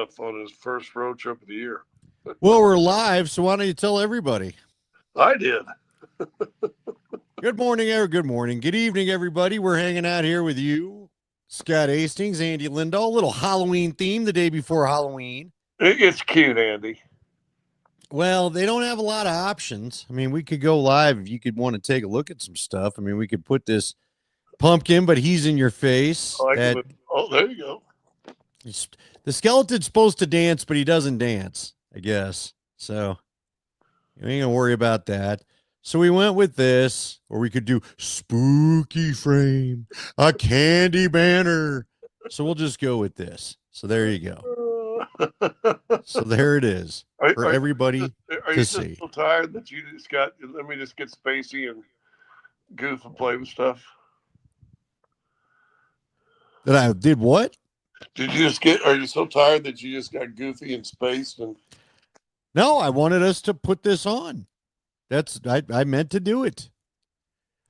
stuff on his first road trip of the year. Well, we're live, so why don't you tell everybody? I did. Good morning, good morning, good evening, everybody. We're hanging out here with you, Scott Hastings, Andy Lindahl. A little Halloween theme the day before Halloween. It's cute, Andy. Well, they don't have a lot of options. I mean, we could go live if you could want to take a look at some stuff. I mean, we could put this pumpkin, but he's in your face. There you go. The skeleton's supposed to dance, but he doesn't dance, I guess. So you ain't gonna worry about that. So we went with this, or we could do spooky frame, a candy banner. So we'll just go with this. So there you go. So there it is for everybody to see. So tired that you just got? Let me just get spacey and goof and play with stuff. That I did what? Did you just get? Are you so tired that you just got goofy and spaced? And no, I wanted us to put this on. I meant to do it.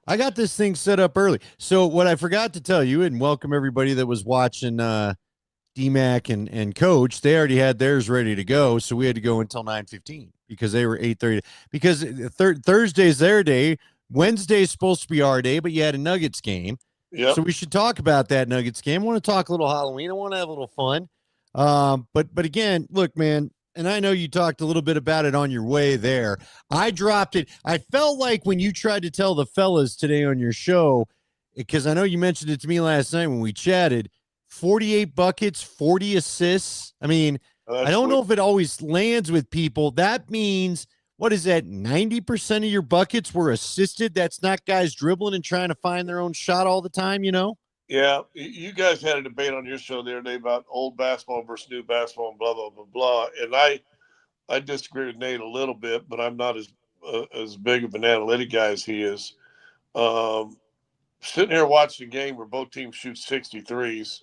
I got this thing set up early. So what I forgot to tell you, and welcome everybody that was watching DMAC and Coach, they already had theirs ready to go. So we had to go until 9:15 because they were 8:30. Because Thursday's their day. Wednesday's supposed to be our day, but you had a Nuggets game. Yep. So we should talk about that Nuggets game. I want to talk a little Halloween. I want to have a little fun. But again, look, man, and I know you talked a little bit about it on your way there. I dropped it. I felt like when you tried to tell the fellas today on your show, because I know you mentioned it to me last night when we chatted, 48 buckets, 40 assists. I mean, I don't know if it always lands with people. That means, what is that, 90% of your buckets were assisted? That's not guys dribbling and trying to find their own shot all the time, you know? Yeah, you guys had a debate on your show the other day about old basketball versus new basketball and blah, blah, blah, blah. And I disagree with Nate a little bit, but I'm not as big of an analytic guy as he is. Sitting here watching a game where both teams shoot 63s.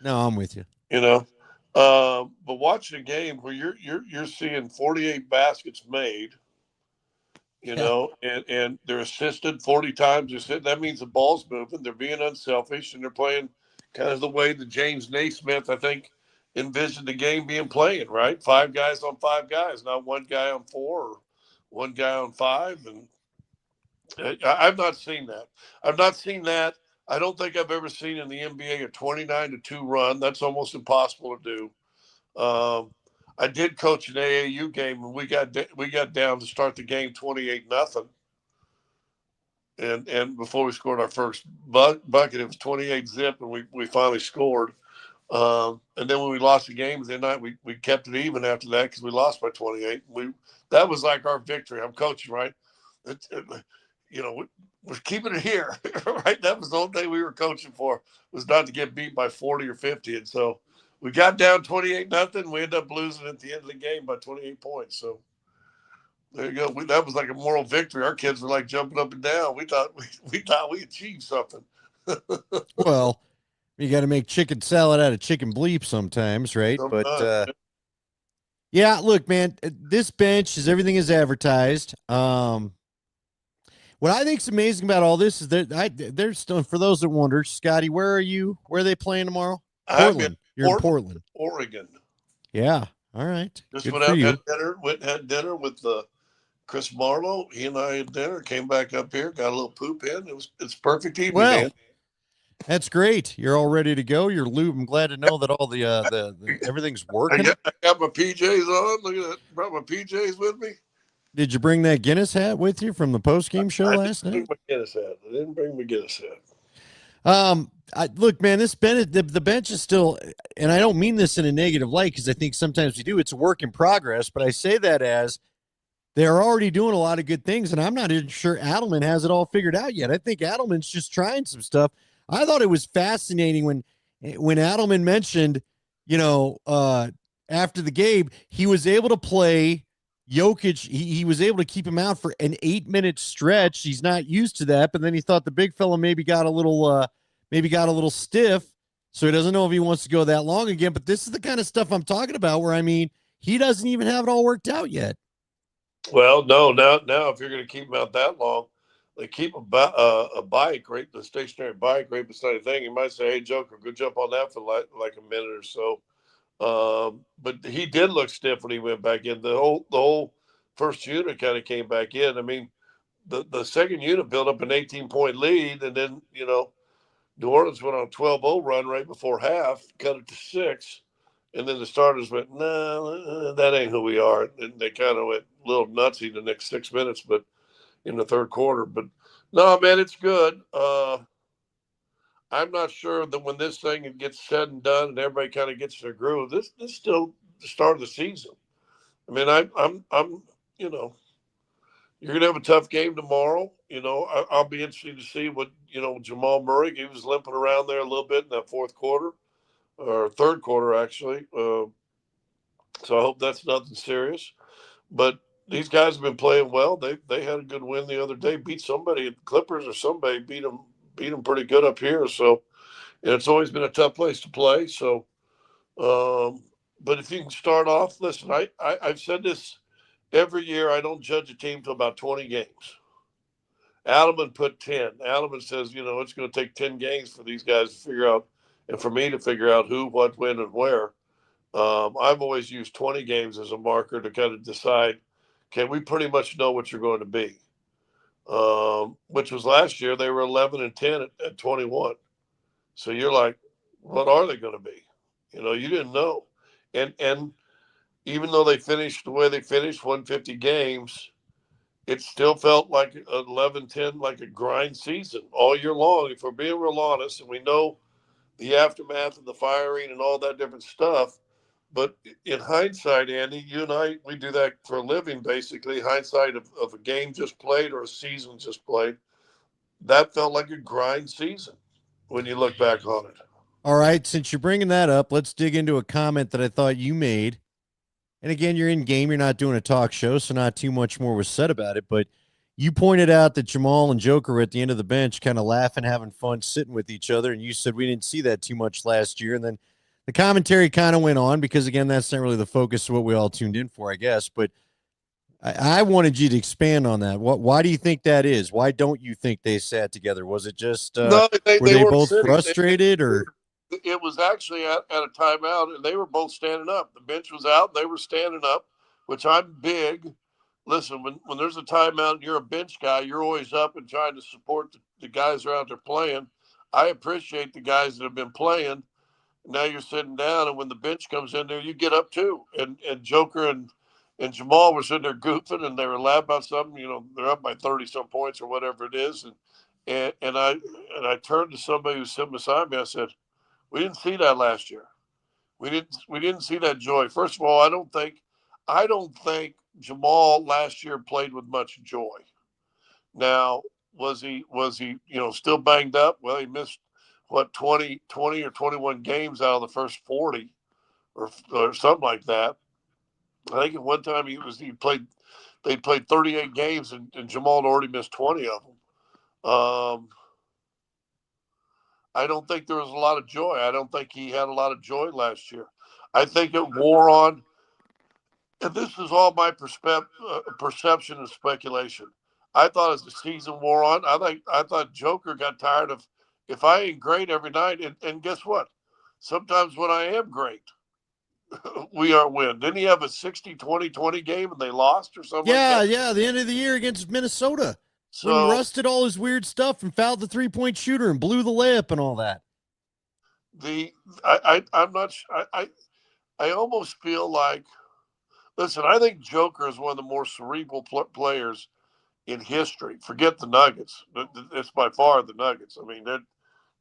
No, I'm with you. You know, but watching a game where you're seeing 48 baskets made, you know, and they're assisted 40 times. That means the ball's moving. They're being unselfish, and they're playing kind of the way that James Naismith, I think, envisioned the game being playing, right? 5 guys on 5 guys, not 1 guy on 4 or 1 guy on 5. And I've not seen that. I don't think I've ever seen in the NBA a 29-2 run. That's almost impossible to do. I did coach an AAU game, and we got down to start the game 28-0, and before we scored our first bucket, it was 28-0, and we finally scored. And then when we lost the game the night, we kept it even after that because we lost by 28. That was like our victory. I'm coaching, right? We're keeping it here, right? That was the whole thing we were coaching for, was not to get beat by 40 or 50, and so. We got down 28-0. We ended up losing at the end of the game by 28 points. So there you go. That was like a moral victory. Our kids were like jumping up and down. We thought we achieved something. Well, you got to make chicken salad out of chicken bleep sometimes, right? But yeah, look, man, this bench is everything is advertised. What I think is amazing about all this is they're still, for those that wonder, Scotty, where are you? Where are they playing tomorrow? Portland. You're in Portland, Oregon. Yeah. All right. Just went out and had dinner with Chris Marlowe. He and I had dinner. Came back up here. Got a little poop in. It's perfect evening. Well, man. That's great. You're all ready to go. You're lube. I'm glad to know that all the everything's working. I got my PJs on. Look at that. Brought my PJs with me. Did you bring that Guinness hat with you from the post-game show last night? I didn't bring my Guinness hat. Look, man, this bench, the bench is still, and I don't mean this in a negative light because I think sometimes we do. It's a work in progress, but I say that as they're already doing a lot of good things, and I'm not even sure Adelman has it all figured out yet. I think Adelman's just trying some stuff. I thought it was fascinating when Adelman mentioned, after the game, he was able to play Jokic. He was able to keep him out for an 8-minute stretch. He's not used to that, but then he thought the big fella maybe got a little stiff, so he doesn't know if he wants to go that long again. But this is the kind of stuff I'm talking about where, I mean, he doesn't even have it all worked out yet. Well, no, now if you're going to keep him out that long, they keep a bike, right? The stationary bike right beside the thing. You might say, "Hey, Joker, good jump on that for like a minute or so." but he did look stiff when he went back in. The whole first unit kind of came back in. I mean, the second unit built up an 18-point lead, and then New Orleans went on a 12-0 run right before half, cut it to 6, and then the starters went, "No, that ain't who we are," and they kind of went a little nutsy the next 6 minutes, but in the third quarter. But no, man, it's good. I'm not sure that when this thing gets said and done and everybody kind of gets their groove, this is still the start of the season. I mean, I'm you know, you're gonna have a tough game tomorrow. I'll be interested to see what Jamal Murray. He was limping around there a little bit in that fourth quarter or third quarter actually. So I hope that's nothing serious. But these guys have been playing well. They had a good win the other day. Beat somebody, Clippers or somebody beat them pretty good up here. So and it's always been a tough place to play. So, but if you can start off, listen, I've said this every year. I don't judge a team till about 20 games. Adelman put 10. Adelman says, it's going to take 10 games for these guys to figure out, and for me to figure out who, what, when, and where. I've always used 20 games as a marker to kind of decide, okay, we pretty much know what you're going to be. Which was last year. They were 11-10 at 21. So you're like, what are they going to be? You didn't know. And even though they finished the way they finished, 150 games, it still felt like 11-10, like a grind season all year long. If we're being real honest, and we know the aftermath of the firing and all that different stuff, but in hindsight, Andy, you and I, we do that for a living, basically, hindsight of a game just played or a season just played. That felt like a grind season when you look back on it. All right, since you're bringing that up, let's dig into a comment that I thought you made. And again, you're in game, you're not doing a talk show, so not too much more was said about it. But you pointed out that Jamal and Joker were at the end of the bench, kind of laughing, having fun, sitting with each other. And you said we didn't see that too much last year. And then the commentary kind of went on because, again, that's not really the focus of what we all tuned in for, I guess. But I wanted you to expand on that. Why do you think that is? Why don't you think they sat together? Was it just No, were they they weren't both sitting. frustrated, or It was actually at a timeout, and they were both standing up. The bench was out, and they were standing up, which I'm big. Listen, when there's a timeout and you're a bench guy, you're always up and trying to support the guys that are out there playing. I appreciate the guys that have been playing. Now you're sitting down, and when the bench comes in there, you get up too. And Joker and Jamal were sitting there goofing, and they were laughing about something. They're up by 30 some points or whatever it is, and I turned to somebody who was sitting beside me. I said, "We didn't see that last year. We didn't see that joy. First of all, I don't think Jamal last year played with much joy. Now, was he still banged up? Well, he missed what 20 or 21 games out of the first 40 or something like that. I think at one time they played 38 games and Jamal had already missed 20 of them. I don't think there was a lot of joy. I don't think he had a lot of joy last year. I think it wore on, and this is all my perception and speculation. I thought as the season wore on, I thought Joker got tired of if I ain't great every night, and guess what? Sometimes when I am great, we aren't win. Didn't he have a 60-20-20 game and they lost or something like yeah, that? yeah, the end of the year against Minnesota when he So rusted all his weird stuff and fouled the 3-point shooter and blew the layup and all that. I'm not. I almost feel like, listen, I think Joker is one of the more cerebral players in history. Forget the Nuggets. It's by far the Nuggets. I mean,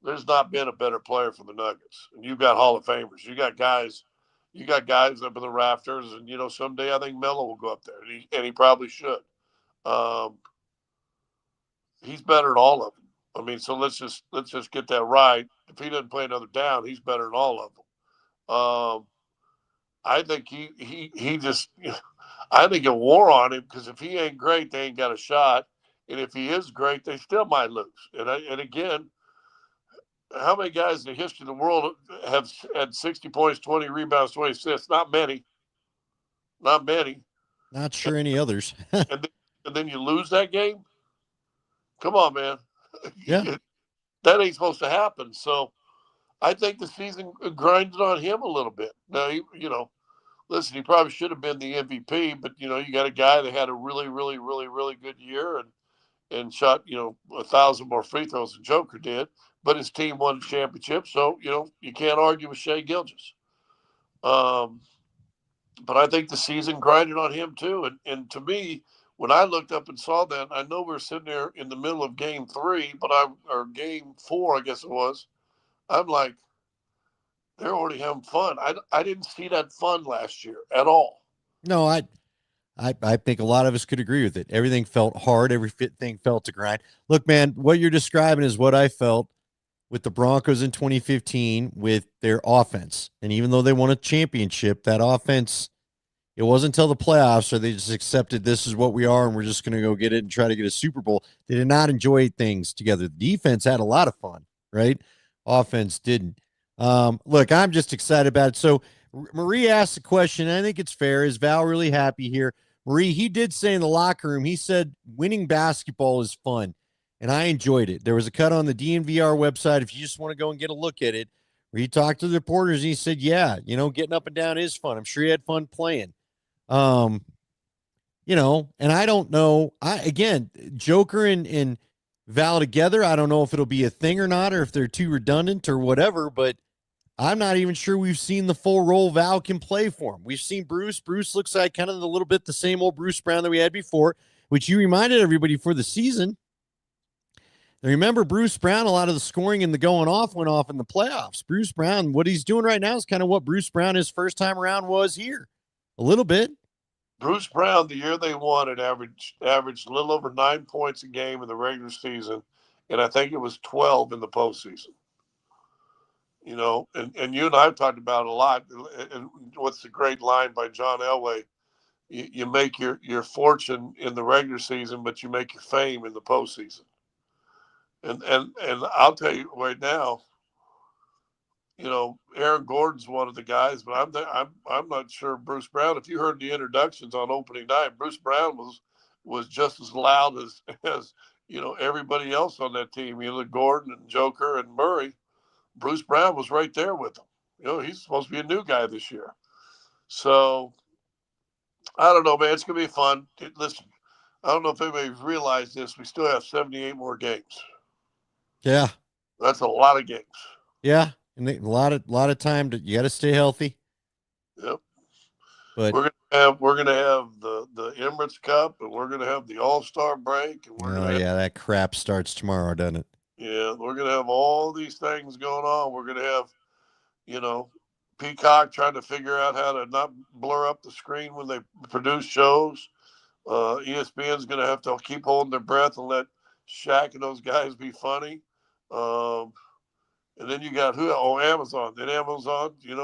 there's not been a better player for the Nuggets. And you've got Hall of Famers. You got guys up in the rafters, and someday I think Melo will go up there, and he probably should. Um, he's better than all of them. I mean, so let's just get that right. If he doesn't play another down, he's better than all of them. I think he just I think it wore on him because if he ain't great, they ain't got a shot, and if he is great, they still might lose. And again, how many guys in the history of the world have had 60 points, 20 rebounds, 20 assists? Not many. Not many. Not sure any others. And then you lose that game? Come on, man. Yeah. That ain't supposed to happen. So I think the season grinded on him a little bit. Now, listen, he probably should have been the MVP, but you got a guy that had a really, really, really, really good year and shot 1,000 more free throws than Joker did, but his team won the championship, so you can't argue with Shea Gilgeous. But I think the season grinded on him too, and to me, when I looked up and saw that, I know we were sitting there in the middle of Game 3, or Game 4, I guess it was. I'm like, they're already having fun. I didn't see that fun last year at all. No, I think a lot of us could agree with it. Everything felt hard. Everything felt to grind. Look, man, what you're describing is what I felt with the Broncos in 2015 with their offense. And even though they won a championship, that offense, it wasn't until the playoffs or they just accepted this is what we are and we're just going to go get it and try to get a Super Bowl. They did not enjoy things together. The defense had a lot of fun, right? Offense didn't. Look, I'm just excited about it. So Marie asked the question, and I think it's fair. Is Val really happy here? Marie, he did say in the locker room, he said winning basketball is fun, and I enjoyed it. There was a cut on the DNVR website if you just want to go and get a look at it, where he talked to the reporters, and he said, yeah, getting up and down is fun. I'm sure he had fun playing. And I don't know. Joker and Val together, I don't know if it'll be a thing or not, or if they're too redundant or whatever, but I'm not even sure we've seen the full role Val can play for him. We've seen Bruce. Bruce looks like kind of a little bit the same old Bruce Brown that we had before, which you reminded everybody for the season. Now, remember Bruce Brown, a lot of the scoring and the going off went off in the playoffs. Bruce Brown, what he's doing right now is kind of what Bruce Brown his first time around was here. A little bit. Bruce Brown, the year they won, it averaged a little over 9 points a game in the regular season, and I think it was 12 in the postseason. And you and I have talked about it a lot. And what's the great line by John Elway? You make your fortune in the regular season, but you make your fame in the postseason. And I'll tell you right now, Aaron Gordon's one of the guys, but I'm not sure Bruce Brown. If you heard the introductions on opening night, Bruce Brown was just as loud as everybody else on that team. Gordon and Joker and Murray. Bruce Brown was right there with him. He's supposed to be a new guy this year. So I don't know, man. It's gonna be fun. Listen, I don't know if anybody's realized this. We still have 78 more games. Yeah, that's a lot of games. Yeah. And a lot of time you got to stay healthy. Yep. But we're gonna have the Emirates Cup, and we're gonna have the All-Star break, and that crap starts tomorrow, doesn't it? Yeah, we're gonna have all these things going on. We're gonna have, Peacock trying to figure out how to not blur up the screen when they produce shows. ESPN's gonna have to keep holding their breath and let Shaq and those guys be funny. And then you got Amazon. Then Amazon, get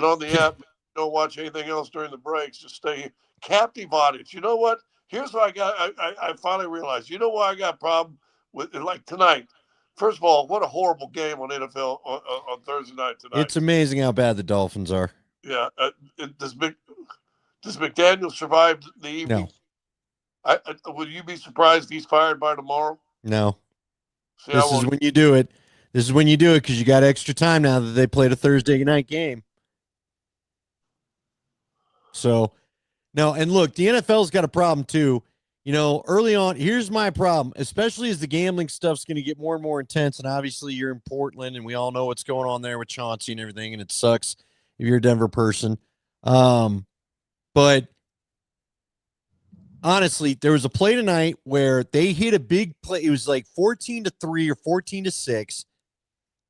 on the app. Don't watch anything else during the breaks. Just stay captive audience. You know what? Here's what I got. I finally realized. You know why I got a problem with like tonight? First of all, what a horrible game on NFL on Thursday night tonight. It's amazing how bad the Dolphins are. Yeah. Does McDaniel survive the evening? No. Would you be surprised if he's fired by tomorrow? No. This is when you do it. This is when you do it because you got extra time now that they played a Thursday night game. So, no, and look, the NFL's got a problem too. Early on, here's my problem, especially as the gambling stuff's going to get more and more intense. And obviously, you're in Portland, and we all know what's going on there with Chauncey and everything, and it sucks if you're a Denver person. But honestly, there was a play tonight where they hit a big play. It was like 14-3 or 14-6.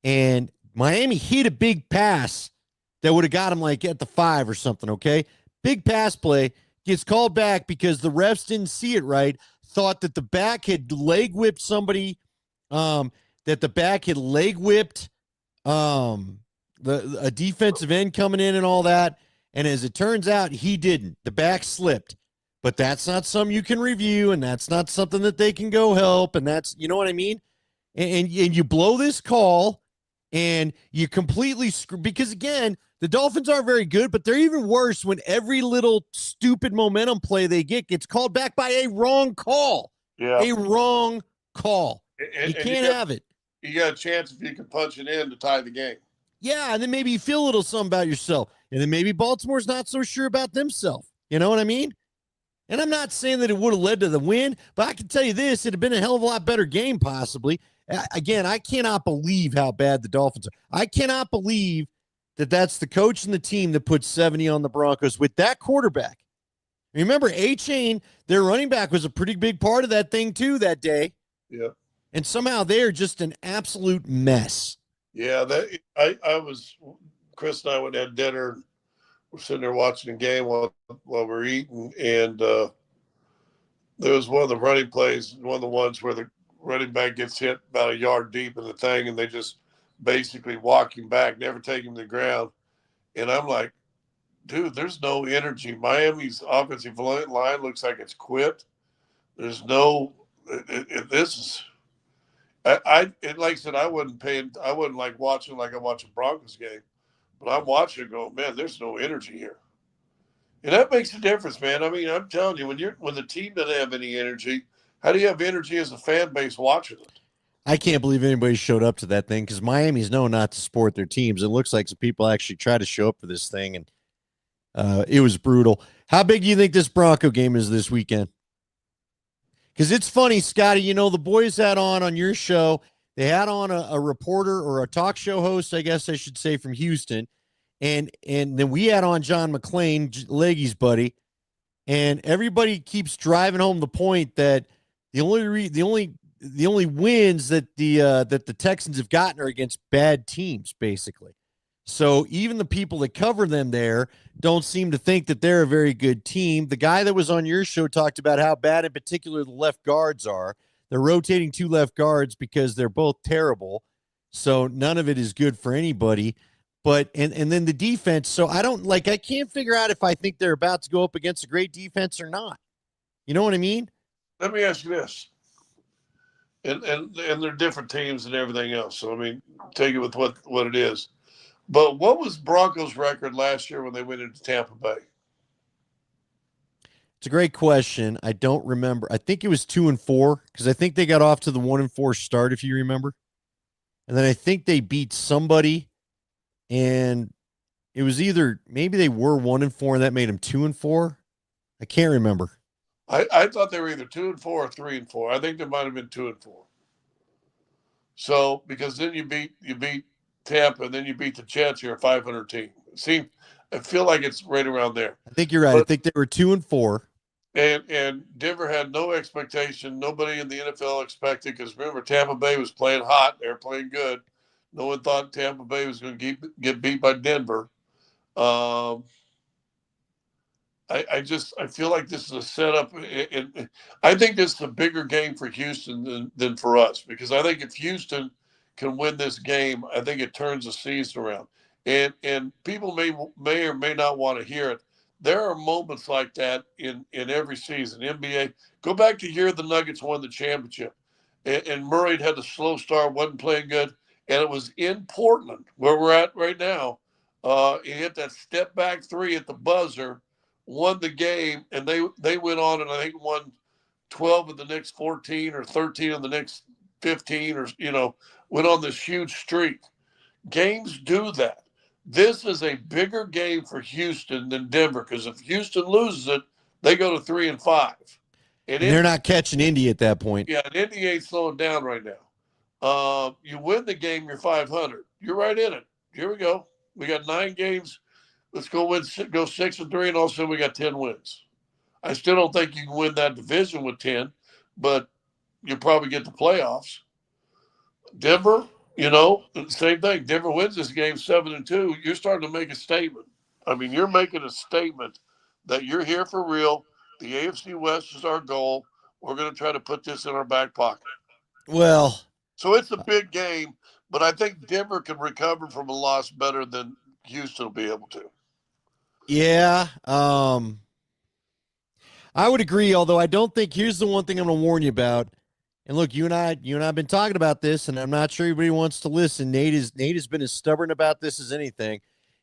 And Miami hit a big pass that would have got him like at the 5 or something, okay? Big pass play gets called back because the refs didn't see it right, thought that the back had leg whipped somebody, a defensive end coming in and all that. And as it turns out, he didn't. The back slipped. But that's not something you can review, and that's not something that they can go help, and that's, you know what I mean? And you blow this call, and you completely screw, because again, the Dolphins aren't very good, but they're even worse when every little stupid momentum play they get gets called back by a wrong call. Yeah. A wrong call. You can't have it. You got a chance if you can punch it in to tie the game. Yeah, and then maybe you feel a little something about yourself. And then maybe Baltimore's not so sure about themselves. You know what I mean? And I'm not saying that it would have led to the win, but I can tell you this, it'd have been a hell of a lot better game possibly. Again, I cannot believe how bad the Dolphins are. I cannot believe that that's the coach and the team that put 70 on the Broncos with that quarterback. Remember, A-Chain, their running back, was a pretty big part of that thing too that day. Yeah. And somehow they're just an absolute mess. Yeah, Chris and I went to have dinner. We're sitting there watching the game while we're eating, and there was one of the running plays, one of the ones where the running back gets hit about a yard deep in the thing, and they just basically walk him back, never take him to the ground. And I'm like, dude, there's no energy. Miami's offensive line looks like it's quit. There's no this is. And like I said, I wouldn't like watching like I watch a Broncos game, but I'm watching and go, man, there's no energy here. And that makes a difference, man. I mean, I'm telling you, when the team doesn't have any energy, how do you have energy as a fan base watching it? I can't believe anybody showed up to that thing because Miami's known not to support their teams. It looks like some people actually try to show up for this thing, and it was brutal. How big do you think this Bronco game is this weekend? Because it's funny, Scotty, you know, the boys had on your show, they had on a reporter or a talk show host, I guess I should say, from Houston. And then we had on John McClain, Leggy's buddy. And everybody keeps driving home the point that the only wins that the Texans have gotten are against bad teams, basically. So even the people that cover them there don't seem to think that they're a very good team. The guy that was on your show talked about how bad in particular the left guards are. They're rotating 2 left guards because they're both terrible. So none of it is good for anybody. But and then the defense. So I can't figure out if I think they're about to go up against a great defense or not. You know what I mean? Let me ask you this. And they're different teams and everything else. So I mean, take it with what it is. But what was Broncos' record last year when they went into Tampa Bay? It's a great question. I don't remember. I think it was 2-4 because I think they got off to the 1-4 start, if you remember. And then I think they beat somebody, and it was either maybe they were 1-4 and that made them 2-4. I can't remember. I thought they were either 2-4 or 3-4. I think they might have been 2-4. So because then you beat Tampa, and then you beat the Jets, you're a 500 team. I feel like it's right around there. I think you're right. I think they were 2-4. And Denver had no expectation. Nobody in the NFL expected, because remember, Tampa Bay was playing hot. They were playing good. No one thought Tampa Bay was going to get beat by Denver. I feel like this is a setup. I think this is a bigger game for Houston than for us, because I think if Houston can win this game, I think it turns the season around. And people may or may not want to hear it. There are moments like that in every season. NBA, go back to year the Nuggets won the championship, and Murray had a slow start, wasn't playing good, and it was in Portland, where we're at right now. He hit that step back 3 at the buzzer, won the game, and they went on and I think won 12 of the next 14 or 13 of the next 15, or went on this huge streak. Games do that. This is a bigger game for Houston than Denver, because if Houston loses it, they go to 3-5. And they're not catching Indy at that point. Yeah, and Indy ain't slowing down right now. You win the game, you're 500. You're right in it. Here we go. We got 9 games. Let's go 6-3, and all of a sudden we got 10 wins. I still don't think you can win that division with 10, but you'll probably get the playoffs. Denver, same thing. Denver wins this game 7-2. You're starting to make a statement. I mean, you're making a statement that you're here for real. The AFC West is our goal. We're going to try to put this in our back pocket. Well, so it's a big game, but I think Denver can recover from a loss better than Houston will be able to. Yeah. I would agree, although I don't think, here's the one thing I'm going to warn you about. And look, you and I have been talking about this, and I'm not sure everybody wants to listen. Nate has been as stubborn about this as anything.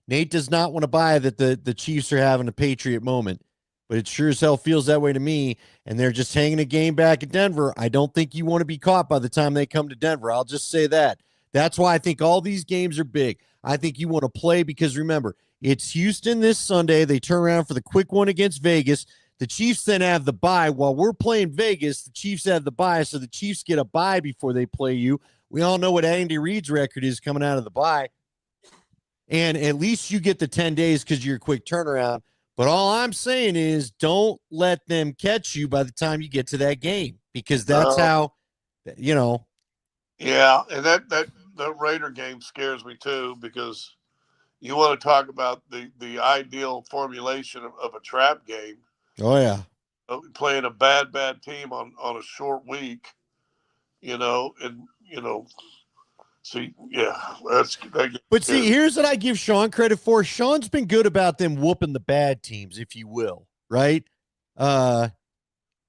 Nate does not want to buy that the Chiefs are having a Patriot moment, but it sure as hell feels that way to me, and they're just hanging a game back at Denver. I don't think you want to be caught by the time they come to Denver. I'll just say that. That's why I think all these games are big. I think you want to play, because remember, It's Houston this Sunday. They turn around for the quick one against Vegas. The Chiefs then have the bye. While we're playing Vegas, the Chiefs have the bye, so the Chiefs get a bye before they play you. We all know what Andy Reid's record is coming out of the bye. And at least you get the 10 days because of your quick turnaround. But all I'm saying is don't let them catch you by the time you get to that game, because that's how, you know. Yeah, and that Raider game scares me too, because you want to talk about the ideal formulation of a trap game. Oh, yeah. Playing a bad team on a short week, see, yeah, But see, here's what I give Sean credit for. Sean's been good about them whooping the bad teams, if you will, right?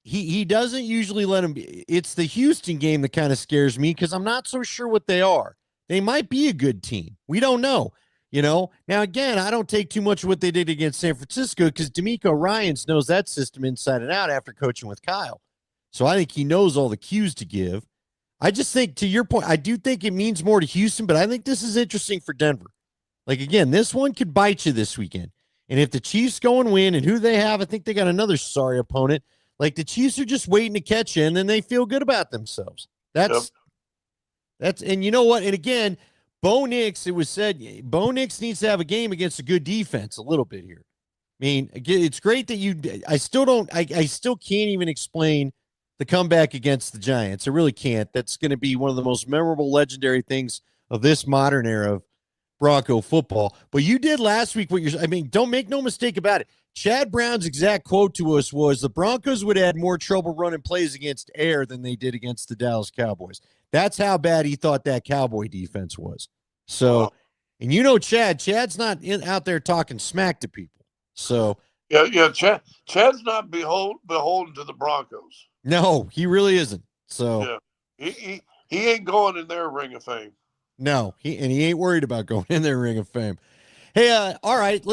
He doesn't usually let them. It's the Houston game that kind of scares me because I'm not so sure what they are. They might be a good team. We don't know. Now, again, I don't take too much of what they did against San Francisco because D'Amico Ryans knows that system inside and out after coaching with Kyle. So I think he knows all the cues to give. I just think, to your point, I do think it means more to Houston, but I think this is interesting for Denver. Like, again, this one could bite you this weekend. And if the Chiefs go and win, and who they have, I think they got another sorry opponent. Like, the Chiefs are just waiting to catch you, and then they feel good about themselves. That's, and you know what? And again, Bo Nix, it was said, Bo Nix needs to have a game against a good defense a little bit here. I mean, again, it's great that I still can't even explain the comeback against the Giants. I really can't. That's going to be one of the most memorable, legendary things of this modern era of Bronco football. But you did last week don't make no mistake about it. Chad Brown's exact quote to us was the Broncos would have had more trouble running plays against air than they did against the Dallas Cowboys. That's how bad he thought that Cowboy defense was. So, and Chad's not out there talking smack to people. So, yeah, Chad's not beholden to the Broncos. No, he really isn't. So, yeah, he ain't going in their Ring of Fame. No, he ain't worried about going in their Ring of Fame. Hey, all right,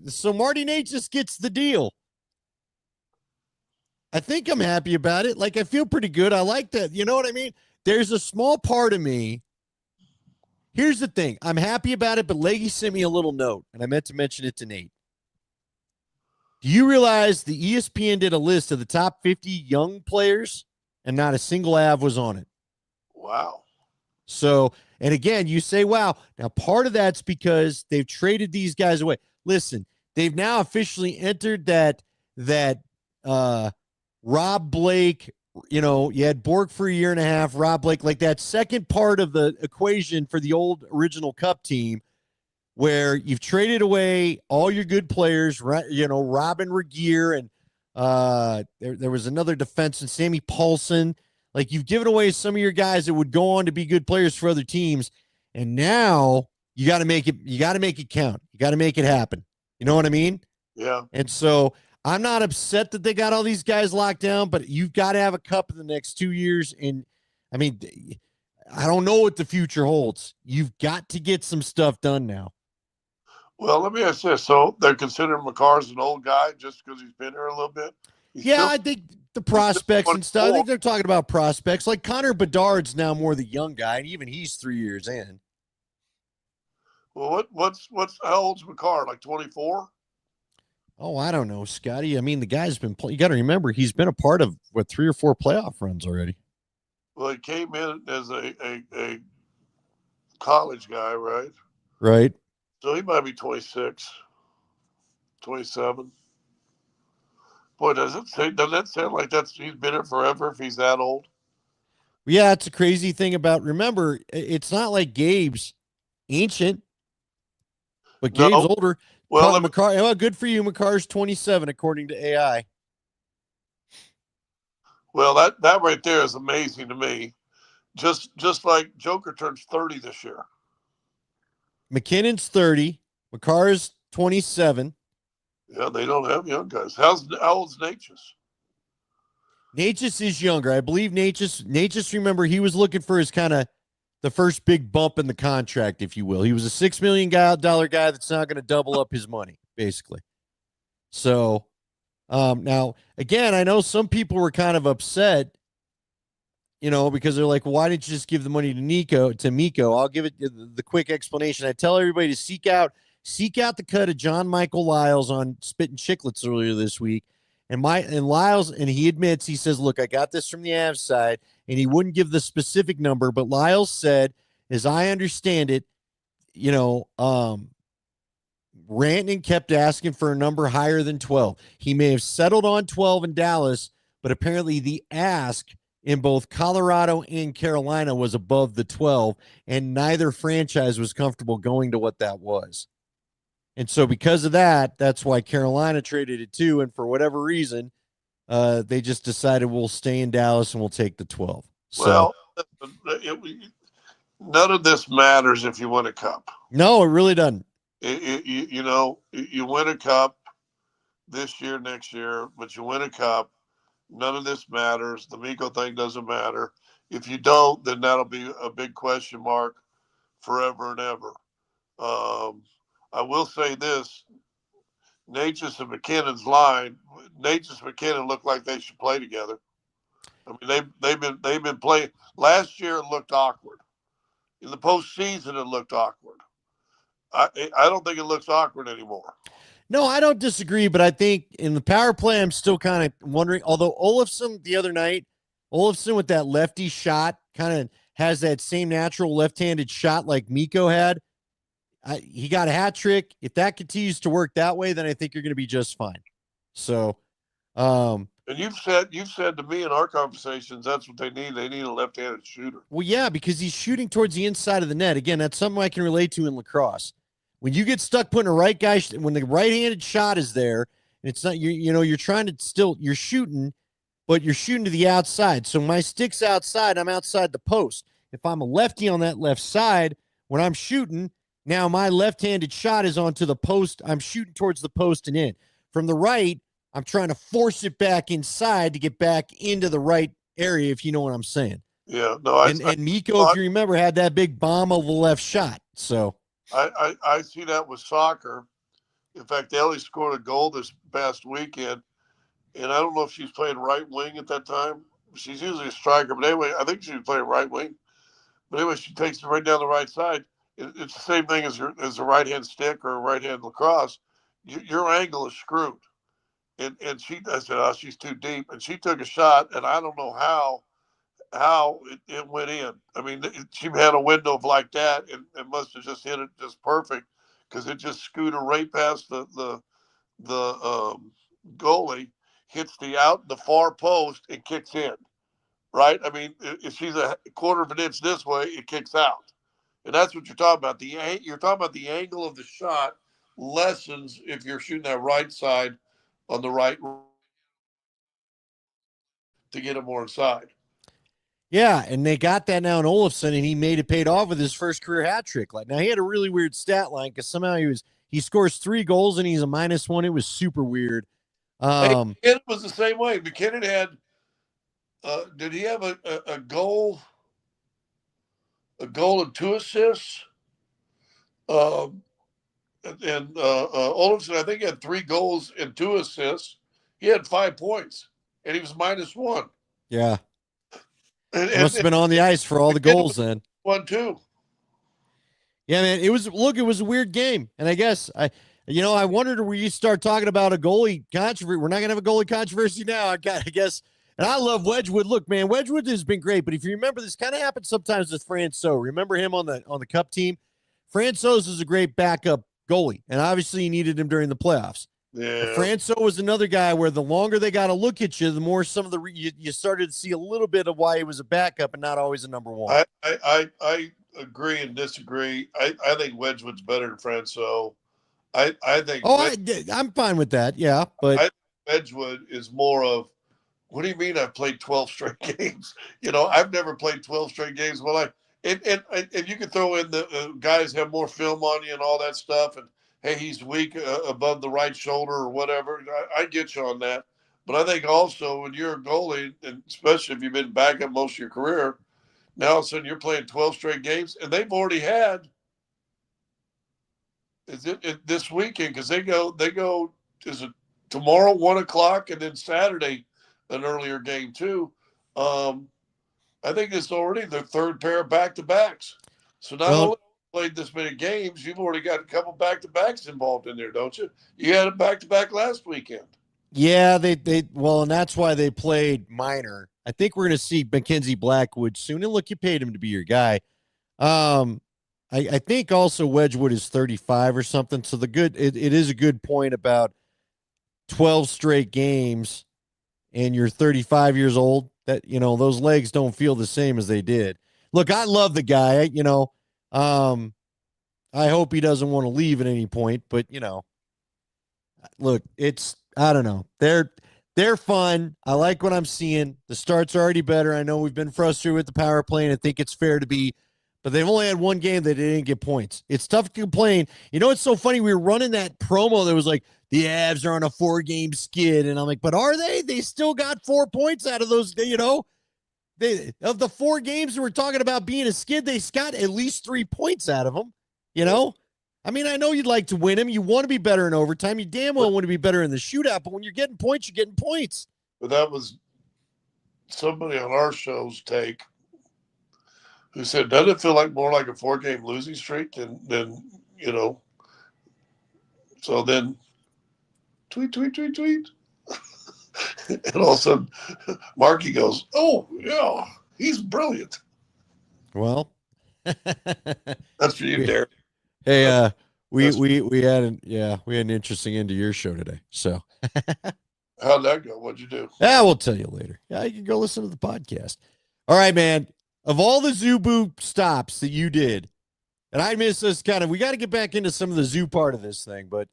so Marty Necas gets the deal. I think I'm happy about it. Like, I feel pretty good. I like that. You know what I mean? There's a small part of me. Here's the thing. I'm happy about it, but Leggy sent me a little note, and I meant to mention it to Nate. Do you realize the ESPN did a list of the top 50 young players, and not a single Av was on it? Wow. So, and again, you say, wow. Now, part of that's because they've traded these guys away. Listen, they've now officially entered that Rob Blake, you had Bork for a year and a half, Rob Blake, like that second part of the equation for the old original Cup team, where you've traded away all your good players, Robin Regier, and there was another defenseman, Sammy Paulson. Like, you've given away some of your guys that would go on to be good players for other teams, and now you got to make it. You got to make it count. You got to make it happen. You know what I mean? Yeah. And so I'm not upset that they got all these guys locked down, but you've got to have a cup in the next 2 years. And I mean, I don't know what the future holds. You've got to get some stuff done now. Well, let me ask this. So they're considering McCarr's an old guy just because he's been here a little bit? I think the prospects and stuff. I think they're talking about prospects. Like Connor Bedard's now more the young guy, and even he's 3 years in. Well, how old's McCarr? Like 24? Oh, I don't know, Scotty. I mean, the guy's been you got to remember, he's been a part of 3 or 4 playoff runs already. Well, he came in as a college guy, right? Right. So he might be 26, 27. Boy, doesn't that sound like he's been here forever if he's that old? Yeah, it's a crazy thing about, remember, it's not like Gabe's ancient, but Gabe's older. Well, McCarr, good for you. McCarr's 27, according to AI. Well, that right there is amazing to me. Just like Joker turns 30 this year. McKinnon's 30. McCarr's 27. Yeah, they don't have young guys. How old's Necas? Necas is younger. I believe Necas, remember, he was looking for his kind of the first big bump in the contract, if you will. He was a $6 million guy that's not going to double up his money, basically. So, now, again, I know some people were kind of upset, because they're like, well, why didn't you just give the money to Miko? I'll give it the quick explanation. I tell everybody to seek out seek out the cut of John Michael Lyles on Spittin' Chicklets earlier this week. And Lyles, and he admits, he says, look, I got this from the Avs side, and he wouldn't give the specific number, but Lyles said, as I understand it, Rantanen kept asking for a number higher than 12. He may have settled on 12 in Dallas, but apparently the ask in both Colorado and Carolina was above the 12, and neither franchise was comfortable going to what that was. And so because of that, that's why Carolina traded it too. And for whatever reason, they just decided we'll stay in Dallas and we'll take the 12. Well, none of this matters if you win a cup. No, it really doesn't. You win a cup this year, next year, but you win a cup. None of this matters. The Mikko thing doesn't matter. If you don't, then that'll be a big question mark forever and ever. I will say this: Necas and McKinnon's line. Necas and McKinnon look like they should play together. I mean, they've been playing. Last year it looked awkward. In the postseason, it looked awkward. I don't think it looks awkward anymore. No, I don't disagree, but I think in the power play, I'm still kind of wondering. Although Olofsson the other night, with that lefty shot kind of has that same natural left-handed shot like Mikko had. He got a hat trick. If that continues to work that way, then I think you're going to be just fine. So, and you've said to me in our conversations that's what they need. They need a left-handed shooter. Well, yeah, because he's shooting towards the inside of the net. Again, that's something I can relate to in lacrosse. When you get stuck putting a right guy, when the right-handed shot is there, and it's not you're trying to you're shooting, but you're shooting to the outside. So my stick's outside. I'm outside the post. If I'm a lefty on that left side, when I'm shooting. Now my left-handed shot is onto the post. I'm shooting towards the post and in. From the right, I'm trying to force it back inside to get back into the right area, if you know what I'm saying. Yeah, no. And Mikko, if you remember, had that big bomb of the left shot. So I see that with soccer. In fact, Ellie scored a goal this past weekend, and I don't know if she's playing right wing at that time. She's usually a striker, but anyway, I think she was playing right wing. But anyway, she takes it right down the right side. It's the same thing as a right-hand stick or a right-hand lacrosse. Your angle is screwed. And I said, oh, she's too deep. And she took a shot, and I don't know how it went in. I mean, she had a window of like that, and it must have just hit it just perfect because it just scooted right past the goalie, hits the far post, and kicks in. Right? I mean, if she's a quarter of an inch this way, it kicks out. And that's what you're talking about. You're talking about the angle of the shot lessens if you're shooting that right side on the right to get it more inside. Yeah, and they got that now in Olofsson, and he made it paid off with his first career hat trick. Like now, he had a really weird stat line because somehow he scores 3 goals and he's a -1. It was super weird. McKinnon was the same way. McKinnon had. Did he have a goal? A goal and 2 assists. And Olofsson, I think, had 3 goals and 2 assists. He had 5 points, and he was -1. Yeah. And must have been on the ice for all the goals then. 1-2. Yeah, man. It was a weird game. And I guess I wondered where you start talking about a goalie controversy. We're not going to have a goalie controversy now. I guess. And I love Wedgwood. Look, man, Wedgwood has been great. But if you remember, this kind of happens sometimes with Francouz. Remember him on the Cup team? Francouz is a great backup goalie, and obviously you needed him during the playoffs. Yeah. Francouz was another guy where the longer they got to look at you, the more some of you started to see a little bit of why he was a backup and not always a number one. I agree and disagree. I think Wedgwood's better than Francouz. I think. I'm fine with that. Yeah, but I think Wedgwood is more of. What do you mean I've played 12 straight games? I've never played 12 straight games. Well, and you can throw in the guys have more film on you and all that stuff. And, hey, he's weak above the right shoulder or whatever. I get you on that. But I think also when you're a goalie, and especially if you've been backup most of your career, now all of a sudden you're playing 12 straight games. And they've already had this weekend because they go, is it tomorrow, 1 o'clock, and then Saturday, an earlier game too. I think it's already their 3rd pair of back-to-backs. So not only played this many games, you've already got a couple back-to-backs involved in there, don't you? You had a back-to-back last weekend. Yeah, well, and that's why they played minor. I think we're going to see Mackenzie Blackwood soon. And look, you paid him to be your guy. Um, I think also Wedgwood is 35 or something. So it is a good point about 12 straight games and you're 35 years old. That those legs don't feel the same as they did. Look, I love the guy. I hope he doesn't want to leave at any point, but look, I don't know. They're fun. I like what I'm seeing. The starts are already better. I know we've been frustrated with the power play, and I think it's fair to be, but they've only had one game that they didn't get points. It's tough to complain. It's so funny. We were running that promo that was like, the Avs are on a 4-game skid, and I'm like, but are they? They still got 4 points out of those, of the 4 games that we're talking about being a skid, they got at least 3 points out of them, I mean, I know you'd like to win him. You want to be better in overtime. You damn well want to be better in the shootout. But when you're getting points, you're getting points. But that was somebody on our show's take who said, doesn't it feel like more like a 4-game losing streak than So then, tweet. And all of a sudden, Marky goes, oh, yeah, he's brilliant. Well, that's for you, Derek. Hey, we had an interesting end to your show today. So how'd that go? What'd you do? Yeah, we'll tell you later. Yeah, you can go listen to the podcast. All right, man. Of all the Zubu stops that you did, and I miss this we got to get back into some of the zoo part of this thing, but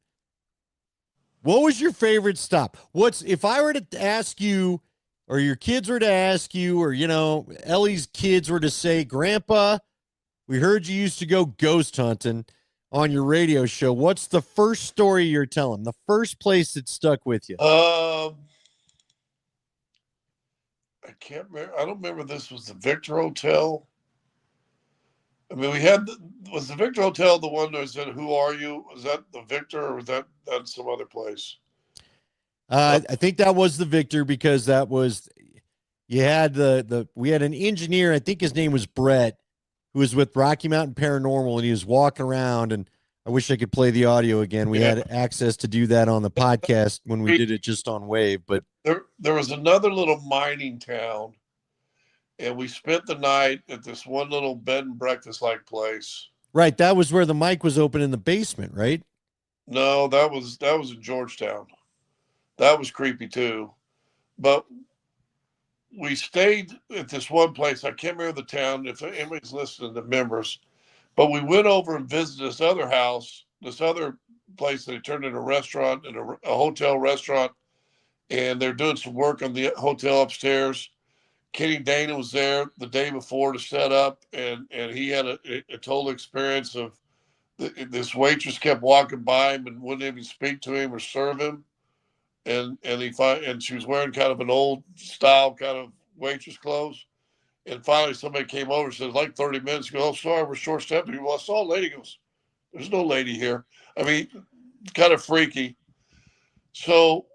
what was your favorite stop? If I were to ask you, or your kids were to ask you, or Ellie's kids were to say, Grandpa, we heard you used to go ghost hunting on your radio show. What's the first story you're telling? The first place that stuck with you? I can't remember. I don't remember. This was the Victor Hotel. I mean, was the Victor Hotel the one that said, "Who are you?" Was that the Victor, or was that some other place? I think that was the Victor, because that was, you had we had an engineer. I think his name was Brett, who was with Rocky Mountain Paranormal, and he was walking around, and I wish I could play the audio again. We had access to do that on the podcast when we did it just on Wave, but there was another little mining town, and we spent the night at this one little bed and breakfast like place. Right, that was where the mic was open in the basement, right? No, that was in Georgetown. That was creepy too, but we stayed at this one place. I can't remember the town. If anybody's listening, the members, but we went over and visited this other house, this other place that they turned into a restaurant and a hotel restaurant, and they're doing some work on the hotel upstairs. Kenny Dana was there the day before to set up, and he had a total experience of this waitress kept walking by him and wouldn't even speak to him or serve him, and she was wearing kind of an old style kind of waitress clothes. And finally, somebody came over and said, like 30 minutes ago, oh, sorry, we're short stepped. Well, I saw a lady. He goes, there's no lady here. I mean, kind of freaky. So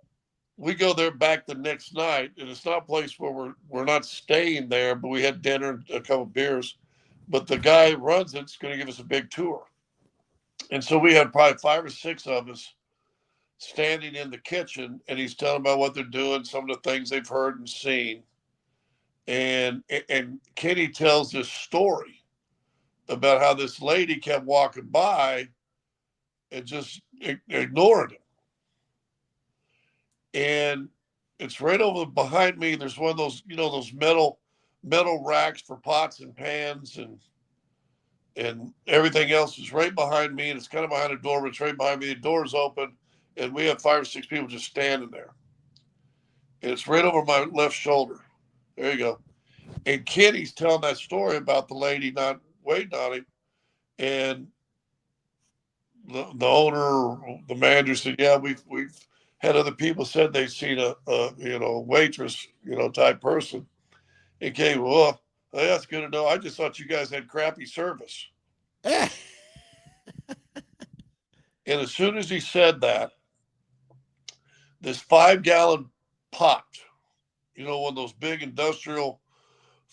we go there back the next night, and it's not a place where we're not staying there, but we had dinner and a couple of beers. But the guy who runs it's going to give us a big tour. And so we had probably 5 or 6 of us standing in the kitchen, and he's telling about what they're doing, some of the things they've heard and seen. And Kenny tells this story about how this lady kept walking by and just ignored him. And it's right over behind me. There's one of those, those metal racks for pots and pans and everything else is right behind me. And it's kind of behind a door, but it's right behind me. The door's open, and we have 5 or 6 people just standing there. And it's right over my left shoulder. There you go. And Kenny's telling that story about the lady not waiting on him. And the owner, the manager said, yeah, we've had other people said they've seen a waitress, type person. And Kenny, well, that's good to know. I just thought you guys had crappy service. And as soon as he said that, this 5-gallon pot, one of those big industrial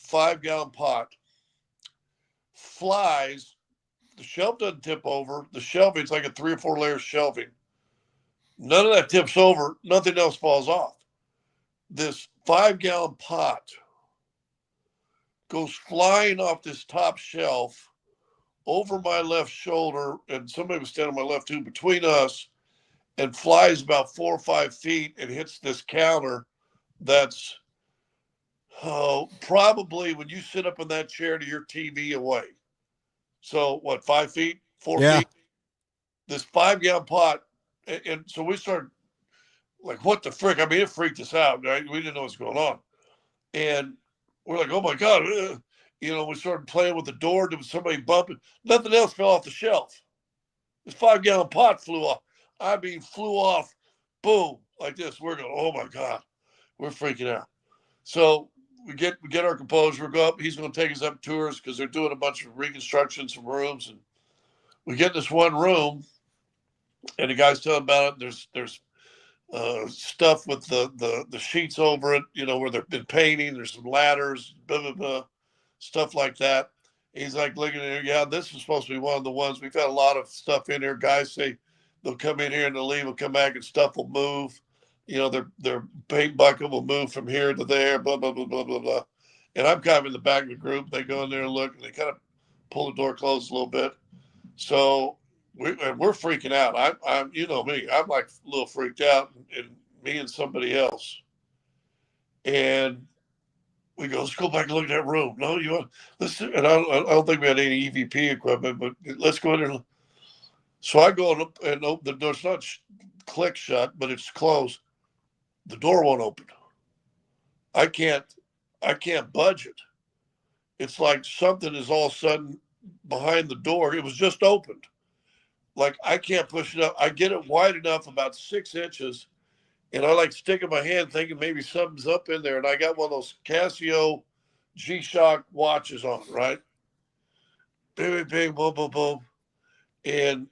5-gallon pot, flies The shelf doesn't tip over. The shelving, it's like a 3 or 4 layer shelving. None of that tips over. Nothing else falls off. This 5-gallon pot goes flying off this top shelf over my left shoulder, and somebody was standing on my left too, between us, and flies about 4 or 5 feet and hits this counter that's probably when you sit up in that chair to your TV away. So what, 5 feet, 4 Yeah. feet? This 5-gallon pot, and so we started like, what the frick? I mean, it freaked us out. Right? We didn't know what's going on, and we're like, oh my god, we started playing with the door. There was somebody bumping. Nothing else fell off the shelf. This 5-gallon pot flew off. I mean, flew off, boom, like this. We're going, oh my god, we're freaking out. So we get our composure. We go up. He's going to take us up tours because they're doing a bunch of reconstructions of rooms, and we get in this one room, and the guy's telling about it. There's stuff with the sheets over it, where they've been painting. There's some ladders, blah blah blah, stuff like that. He's like looking at it. Yeah, this is supposed to be one of the ones. We've had a lot of stuff in here. Guys say they'll come in here and they'll leave, will come back and stuff will move. Their paint bucket will move from here to there, blah, blah, blah, blah, blah, blah. And I'm kind of in the back of the group. They go in there and look, and they kind of pull the door closed a little bit. So we're freaking out. I'm me, I'm like a little freaked out, and me and somebody else. And we go, let's go back and look at that room. No, you want, listen. And I don't think we had any EVP equipment, but let's go in there. So I go and open the door. It's not click shut, but it's closed. The door won't open. I can't budge it. It's like something is all of a sudden behind the door. It was just opened. Like I can't push it up. I get it wide enough, about 6 inches, and I like sticking my hand thinking maybe something's up in there. And I got one of those Casio G-Shock watches on, right? Bing, bing, bing, boom, boom, boom. And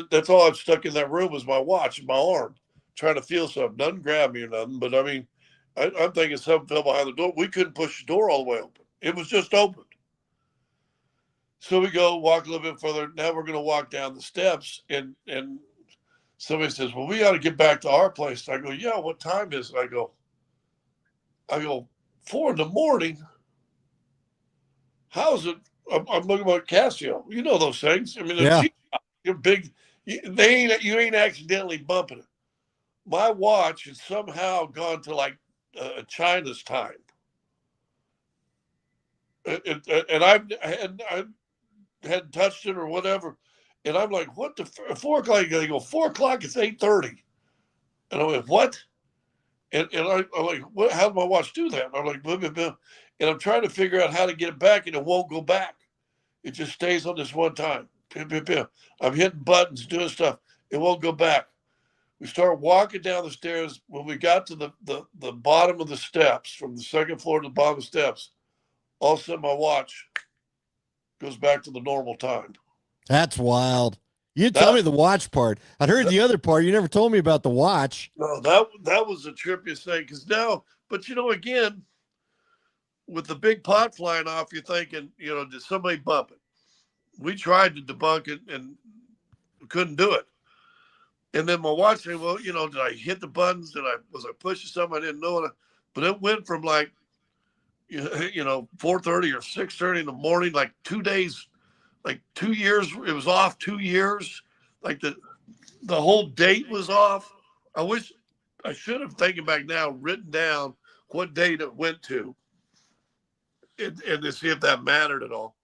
that's all I've stuck in that room was my watch and my arm, trying to feel something. Doesn't grab me or nothing, but I mean, I'm thinking something fell behind the door. We couldn't push the door all the way open. It was just opened. So we go walk a little bit further. Now we're going to walk down the steps, and somebody says, well, we got to get back to our place. I go, yeah, what time is it? I go, 4 in the morning. How's it? I'm looking at Casio. You know those things. I mean, Yeah. you're big. You ain't accidentally bumping it. My watch has somehow gone to like China's time. And I hadn't touched it or whatever. And I'm like, what the 4 o'clock? They go, 4 o'clock, it's 8:30. And I went, what? And I'm like, what? How did my watch do that? And I'm like, blah, blah, blah. And I'm trying to figure out how to get it back, and it won't go back. It just stays on this one time. I'm hitting buttons, doing stuff. It won't go back. We start walking down the stairs. When we got to the bottom of the steps, from the second floor to the bottom of the steps, all of a sudden my watch goes back to the normal time. That's wild. You didn't tell me the watch part. I'd heard the other part. You never told me about the watch. No, that was the trippiest thing. Because now, but again, with the big pot flying off, you're thinking, did somebody bump it? We tried to debunk it and couldn't do it. And then my watch said, well, did I hit the buttons? Was I pushing something I didn't know? But it went from like, 4:30 or 6:30 in the morning, like 2 days, like 2 years. It was off 2 years. Like the whole date was off. I wish I should have, thinking back now, written down what date it went to and to see if that mattered at all.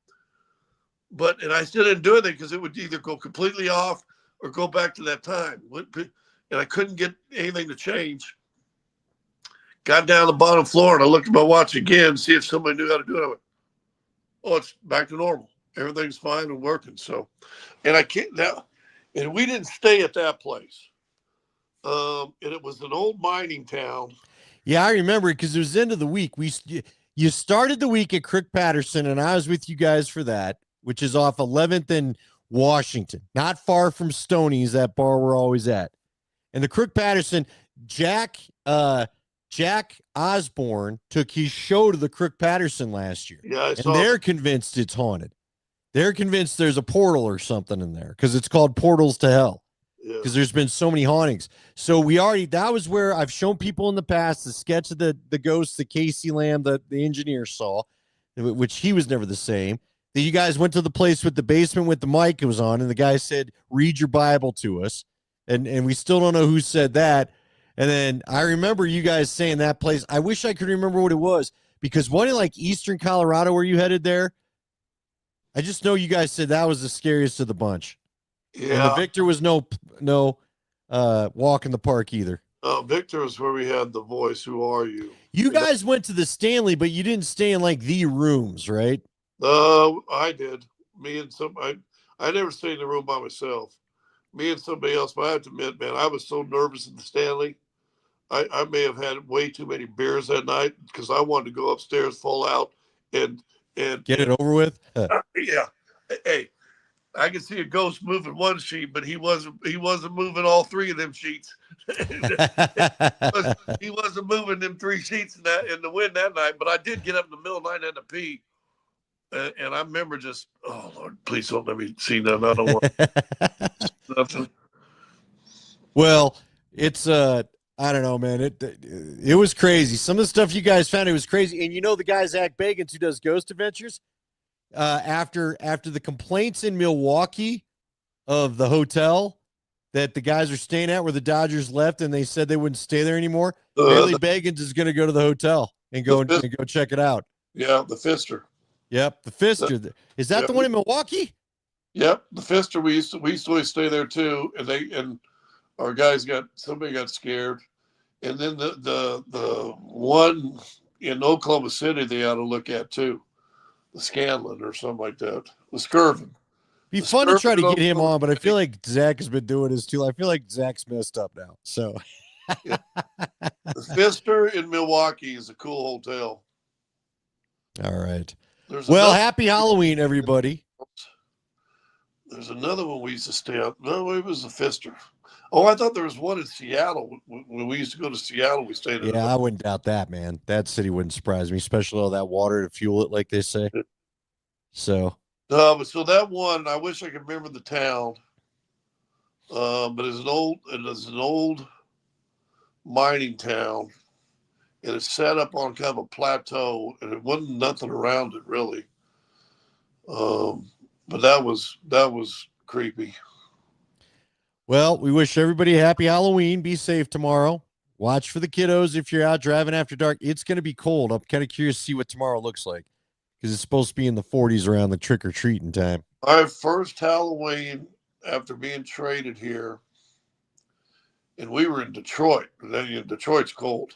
And I still didn't do anything because it would either go completely off or go back to that time. And I couldn't get anything to change. Got down the bottom floor and I looked at my watch again to see if somebody knew how to do it. I went, oh, it's back to normal. Everything's fine and working. So, and I can't now, and we didn't stay at that place. And it was an old mining town. Yeah, I remember it because it was the end of the week. You started the week at Crick Patterson, and I was with you guys for that, which is off 11th and Washington, not far from Stoney's, that bar we're always at. And the Crick Patterson, Jack Osborne took his show to the Crick Patterson last year. Yeah, and they're convinced it's haunted. They're convinced there's a portal or something in there because it's called Portals to Hell. Yeah. Because there's been so many hauntings. So that was where I've shown people in the past the sketch of the ghost that Casey Lamb, the engineer, saw, which he was never the same. That you guys went to the place with the basement with the mic was on, and the guy said, "Read your Bible to us," and we still don't know who said that. And then I remember you guys saying that place. I wish I could remember what it was because one in like Eastern Colorado where you headed there. I just know you guys said that was the scariest of the bunch. Yeah. And the Victor was no walk in the park either. Victor is where we had the voice. Who are you? You guys went to the Stanley, but you didn't stay in like the rooms, right? I did. Me and I never stayed in the room by myself. Me and somebody else. But I have to admit, man, I was so nervous at the Stanley. I may have had way too many beers that night because I wanted to go upstairs full out and get it over with. Yeah. Hey, I could see a ghost moving one sheet, but he wasn't moving all three of them sheets. He wasn't moving them three sheets in the wind that night. But I did get up in the middle of the night and had to pee. And I remember just, oh Lord, please don't let me see that. I don't want nothing. Well, it's I don't know, man. It was crazy. Some of the stuff you guys found, it was crazy. And you know the guy Zach Bagans who does Ghost Adventures, after the complaints in Milwaukee of the hotel that the guys are staying at where the Dodgers left and they said they wouldn't stay there anymore, Billy Bagans is going to go to the hotel and go check it out. Yeah, the Fister. Yep, the Fister. Is that the one in Milwaukee? Yep, the Fister. We used to always stay there too, and our guys somebody got scared, and then the one in Oklahoma City they ought to look at too, the Scanlon or something like that, the Skirvin. Be fun to try to get him on, but I feel like Zach has been doing his too. I feel like Zach's messed up now. So, yeah. The Fister in Milwaukee is a cool hotel. All right. Well, happy Halloween, everybody. There's another one we used to stay at. No, it was the Fister. Oh, I thought there was one in Seattle. When we used to go to Seattle, we stayed in. Yeah, I wouldn't doubt that, man. That city wouldn't surprise me, especially all that water to fuel it, like they say. So. But so that one, I wish I could remember the town. But it's an old mining town, and it's set up on kind of a plateau, and it wasn't nothing around it really. But that was creepy. Well, we wish everybody a happy Halloween. Be safe tomorrow. Watch for the kiddos if you're out driving after dark. It's going to be cold. I'm kind of curious to see what tomorrow looks like because it's supposed to be in the 40s around the trick-or-treating time. My first Halloween after being traded here, and we were in Detroit. Detroit's cold.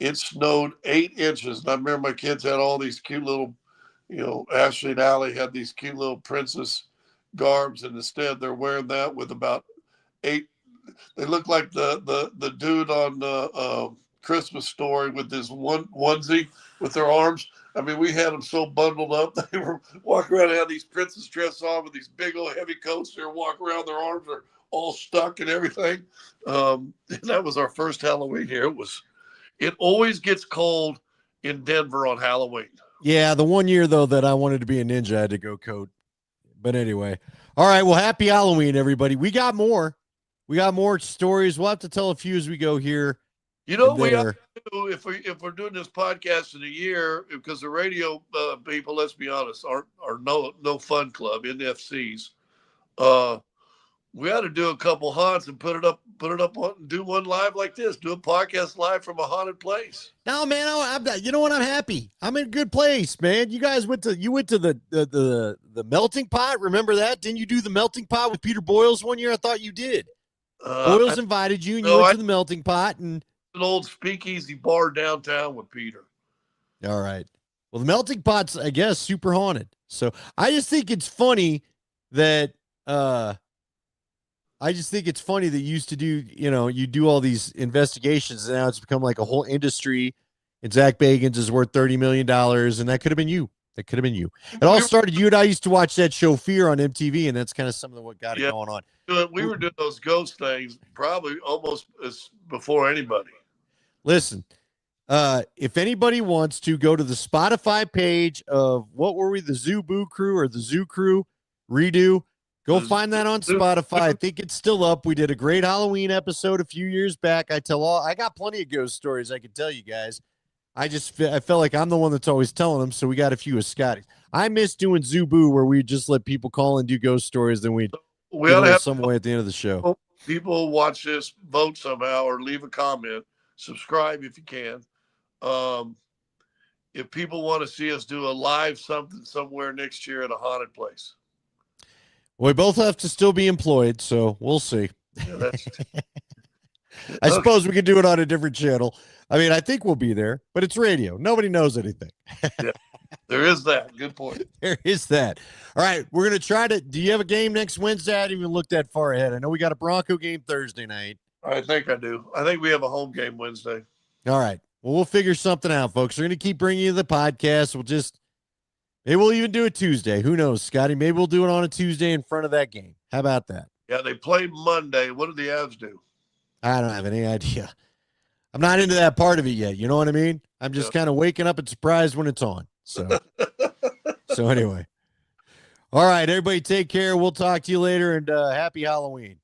It snowed 8 inches, and I remember my kids had all these cute little, Ashley and Allie had these cute little princess garbs, and instead they're wearing that with about 8. They look like the dude on the Christmas Story with this one onesie with their arms. I mean, we had them so bundled up. They were walking around and had these princess dress on with these big old heavy coats. They were walking around, their arms are all stuck and everything. And that was our first Halloween here. It always gets cold in Denver on Halloween. Yeah, the one year, though, that I wanted to be a ninja, I had to go coat. But anyway. All right, well, happy Halloween, everybody. We got more. We got more stories. We'll have to tell a few as we go here. We have to do, if we're doing this podcast in a year, because the radio people, let's be honest, are no fun club, NFCs. We ought to do a couple haunts and put it up on, do one live like this, do a podcast live from a haunted place. No, man, you know what? I'm happy. I'm in a good place, man. You guys went to the melting pot. Remember that? Didn't you do the melting pot with Peter Boyles one year? I thought you did. Boyles invited you, and you went to the melting pot, and an old speakeasy bar downtown with Peter. All right. Well, the melting pot's, I guess, super haunted. So I just think it's funny that you used to do, you do all these investigations, and now it's become like a whole industry, and Zach Bagans is worth $30 million, and that could have been you. It all started, you and I used to watch that show Fear on MTV, and that's kind of some of what got it going on. We were doing those ghost things probably almost as before anybody. Listen, If anybody wants to go to the Spotify page of what were we, the Zoo Boo Crew or the Zoo Crew redo, go find that on Spotify. I think it's still up. We did a great Halloween episode a few years back. I got plenty of ghost stories I could tell you guys. I felt like I'm the one that's always telling them, so we got a few of Scotty's. I miss doing Zoo Boo where we just let people call and do ghost stories, then we'd We give ought a to little have some way at the end of the show. people watch this, vote somehow, or leave a comment. Subscribe if you can. If people want to see us do a live something somewhere next year at a haunted place. We both have to still be employed, so we'll see. Yeah, I suppose we could do it on a different channel. I mean, I think we'll be there, but it's radio. Nobody knows anything. Yeah, there is that. Good point. There is that. All right, we're going to try to. Do you have a game next Wednesday? I didn't even look that far ahead. I know we got a Bronco game Thursday night. I think I do. I think we have a home game Wednesday. All right. Well, we'll figure something out, folks. We're going to keep bringing you the podcast. Maybe we'll even do it Tuesday. Who knows, Scotty? Maybe we'll do it on a Tuesday in front of that game. How about that? Yeah, they play Monday. What do the Avs do? I don't have any idea. I'm not into that part of it yet. You know what I mean? I'm just kind of waking up and surprised when it's on. So anyway. All right, everybody take care. We'll talk to you later, and happy Halloween.